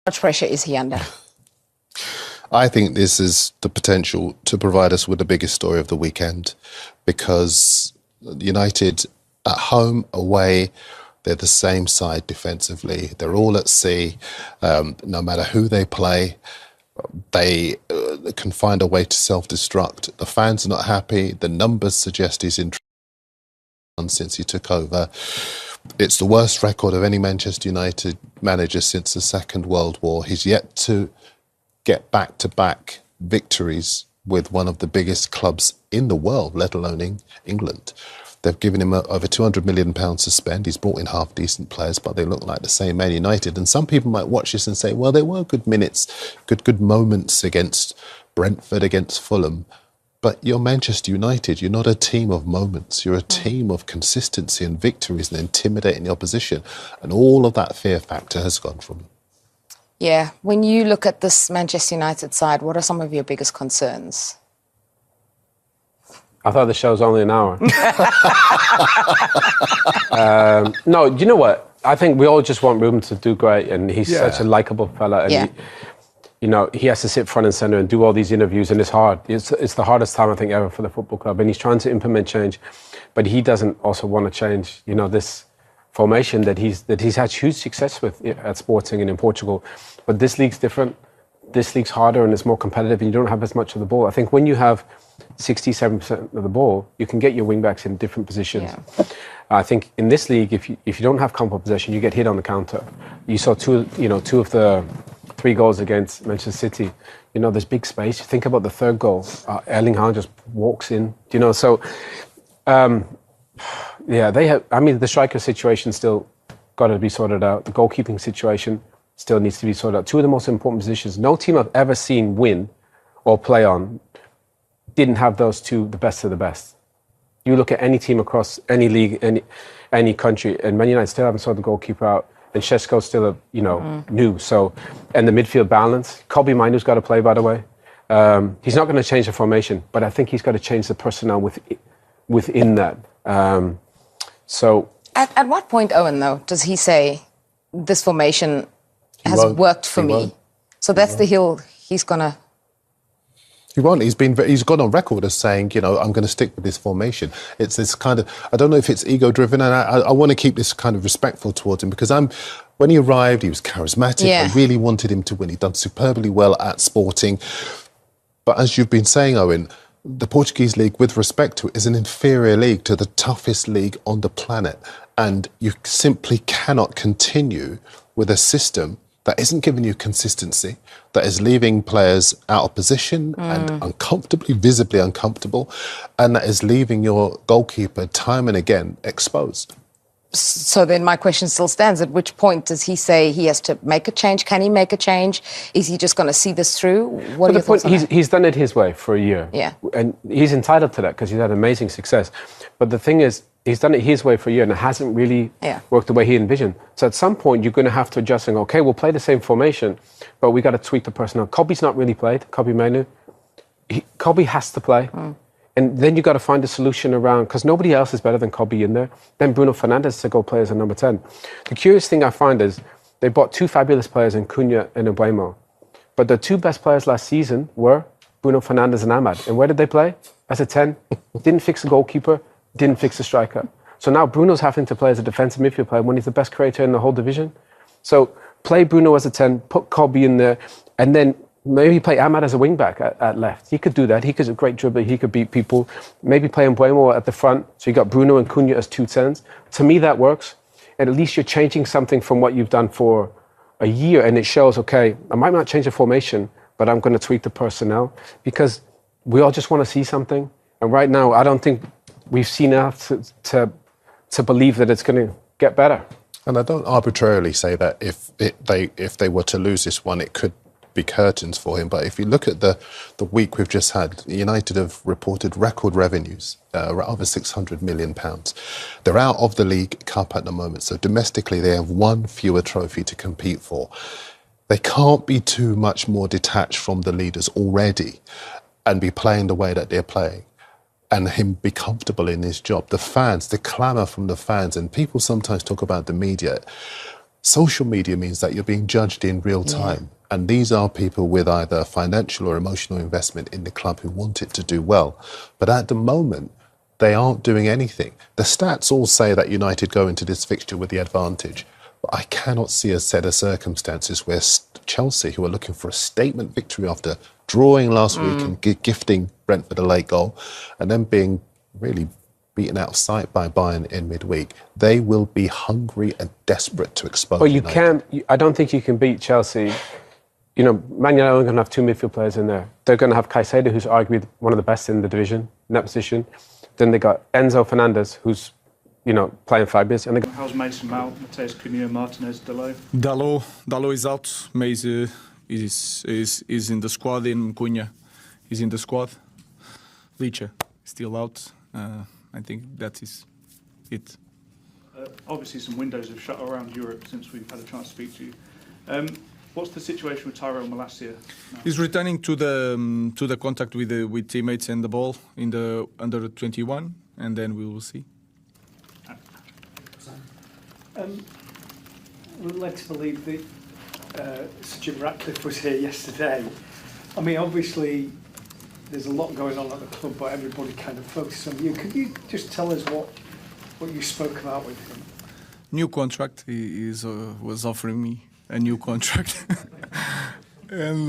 much pressure is he under? I think this is the potential to provide us with the biggest story of the weekend, because United at home, away, they're the same side defensively. They're all at sea. No matter who they play, they can find a way to self-destruct. The fans are not happy. The numbers suggest he's in trouble since he took over. It's the worst record of any Manchester United manager since the Second World War. He's yet to get back-to-back victories with one of the biggest clubs in the world, let alone in England. They've given him over £200 million to spend. He's brought in half-decent players, but they look like the same Man United. And some people might watch this and say, well, there were good minutes, good moments against Brentford, against Fulham. But you're Manchester United. You're not a team of moments. You're a team of consistency and victories and intimidating the opposition. And all of that fear factor has gone from them. Yeah. When you look at this Manchester United side, what are some of your biggest concerns? I thought the show was only an hour. No, you know what? I think we all just want Ruben to do great, and he's such a likeable fella. And he has to sit front and centre and do all these interviews, and it's hard. It's the hardest time, I think, ever for the football club. And he's trying to implement change, but he doesn't also want to change, this formation that he's had huge success with at Sporting and in Portugal. But this league's different. This league's harder and it's more competitive, and you don't have as much of the ball. I think when you have 67% of the ball, you can get your wing-backs in different positions. Yeah. I think in this league, if you don't have comfortable possession, you get hit on the counter. You saw two of the 3 goals against Manchester City. There's big space. You think about the third goal. Erling Haaland just walks in. So they have. I mean, the striker situation still got to be sorted out. The goalkeeping situation still needs to be sorted out. 2 of the most important positions. No team I've ever seen win or play on didn't have those 2, the best of the best. You look at any team across any league, any country, and Man United still haven't sorted the goalkeeper out, and Šeško's still new. So, and the midfield balance. Kobbie Mainoo's got to play, by the way. He's not going to change the formation, but I think he's got to change the personnel within that. So, at what point, Owen, though, does he say this formation has worked for me? So that's the hill he's gonna. He won't. He's gone on record as saying, I'm going to stick with this formation. It's this kind of, I don't know if it's ego-driven, and I want to keep this kind of respectful towards him, because when he arrived, he was charismatic. I really wanted him to win. He'd done superbly well at Sporting. But as you've been saying, Owen, the Portuguese league, with respect to it, is an inferior league to the toughest league on the planet. And you simply cannot continue with a system that isn't giving you consistency, that is leaving players out of position and visibly uncomfortable, and that is leaving your goalkeeper time and again exposed. So then my question still stands. At which point does he say he has to make a change? Can he make a change? Is he just going to see this through? What are your thoughts on that? He's done it his way for a year. Yeah. And he's entitled to that because he's had amazing success. But the thing is, he's done it his way for a year and it hasn't really worked the way he envisioned. So at some point, you're going to have to adjust and go, okay, we'll play the same formation, but we got to tweak the personnel. Kobbie's not really played, Kobbie Mainoo. Kobbie has to play. And then you got to find a solution around, because nobody else is better than Kobbie in there. Then Bruno Fernandes to go play as a number 10. The curious thing I find is they bought 2 fabulous players in Cunha and Mbeumo. But the 2 best players last season were Bruno Fernandes and Ahmad. And where did they play? As a 10. Didn't fix the goalkeeper, didn't fix the striker. So now Bruno's having to play as a defensive midfield player when he's the best creator in the whole division. So play Bruno as a 10, put Kobbie in there, and then maybe play Ahmad as a wing-back at left. He could do that. He could a great dribbler. He could beat people. Maybe play Mbeumo at the front. So you got Bruno and Cunha as 2 10s. To me, that works. And at least you're changing something from what you've done for a year. And it shows, okay, I might not change the formation, but I'm going to tweak the personnel. Because we all just want to see something. And right now, I don't think we've seen enough to believe that it's going to get better. And I don't arbitrarily say that if they were to lose this one, it could be curtains for him. But if you look at the week we've just had, United have reported record revenues, over £600 million. They're out of the League Cup at the moment, so domestically they have 1 fewer trophy to compete for. They can't be too much more detached from the leaders already and be playing the way that they're playing, and him be comfortable in his job. The fans, the clamour from the fans, and people sometimes talk about the media. Social media means that you're being judged in real time. And these are people with either financial or emotional investment in the club who want it to do well. But at the moment, they aren't doing anything. The stats all say that United go into this fixture with the advantage. But I cannot see a set of circumstances where Chelsea, who are looking for a statement victory after drawing last week and gifting Brentford a late goal, and then being really beaten out of sight by Bayern in midweek, they will be hungry and desperate to expose Well, you United. can't. I don't think you can beat Chelsea. You know, Man United are going to have two midfield players in there. They're going to have Caicedo, who's arguably one of the best in the division in that position. Then they got Enzo Fernandez, who's, you know, playing 5 years. And how's Mason Mount, Mateus Cunha, Martinez, Dalot? Dalot is out. Mace is in the squad, and Cunha is in the squad. Licha still out. I think that is it. Obviously, some windows have shut around Europe since we've had a chance to speak to you. What's the situation with Tyrell Malacia now? He's returning to the contact with teammates and the ball in the under 21, and then we will see. We're led to believe that Sir Jim Ratcliffe was here yesterday. I mean, obviously, there's a lot going on at the club, but everybody kind of focuses on you. Could you just tell us what you spoke about with him? New contract. He was offering me a new contract. And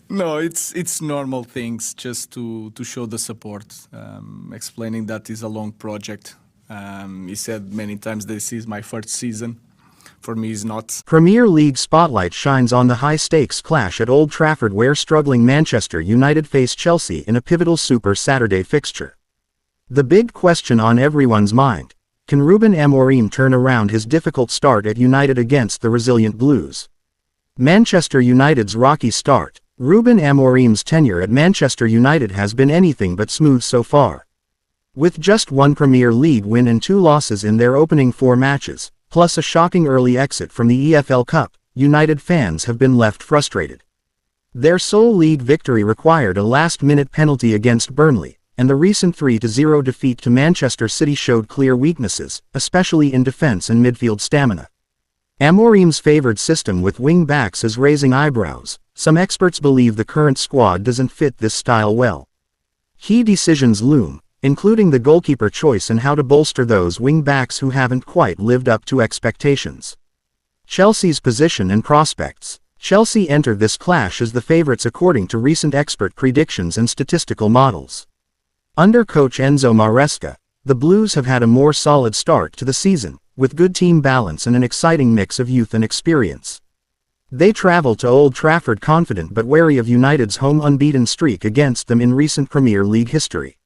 no, it's normal things just to show the support, explaining that is a long project. He said many times this is my first season. For me, it's not. Premier League spotlight shines on the high-stakes clash at Old Trafford where struggling Manchester United face Chelsea in a pivotal Super Saturday fixture. The big question on everyone's mind: can Ruben Amorim turn around his difficult start at United against the resilient Blues? Manchester United's rocky start. Ruben Amorim's tenure at Manchester United has been anything but smooth so far. With just one Premier League win and 2 losses in their opening 4 matches, plus a shocking early exit from the EFL Cup, United fans have been left frustrated. Their sole league victory required a last-minute penalty against Burnley, and the recent 3-0 defeat to Manchester City showed clear weaknesses, especially in defense and midfield stamina. Amorim's favored system with wing-backs is raising eyebrows. Some experts believe the current squad doesn't fit this style well. Key decisions loom, including the goalkeeper choice and how to bolster those wing-backs who haven't quite lived up to expectations. Chelsea's position and prospects. Chelsea entered this clash as the favourites according to recent expert predictions and statistical models. Under coach Enzo Maresca, the Blues have had a more solid start to the season, with good team balance and an exciting mix of youth and experience. They travel to Old Trafford confident but wary of United's home unbeaten streak against them in recent Premier League history.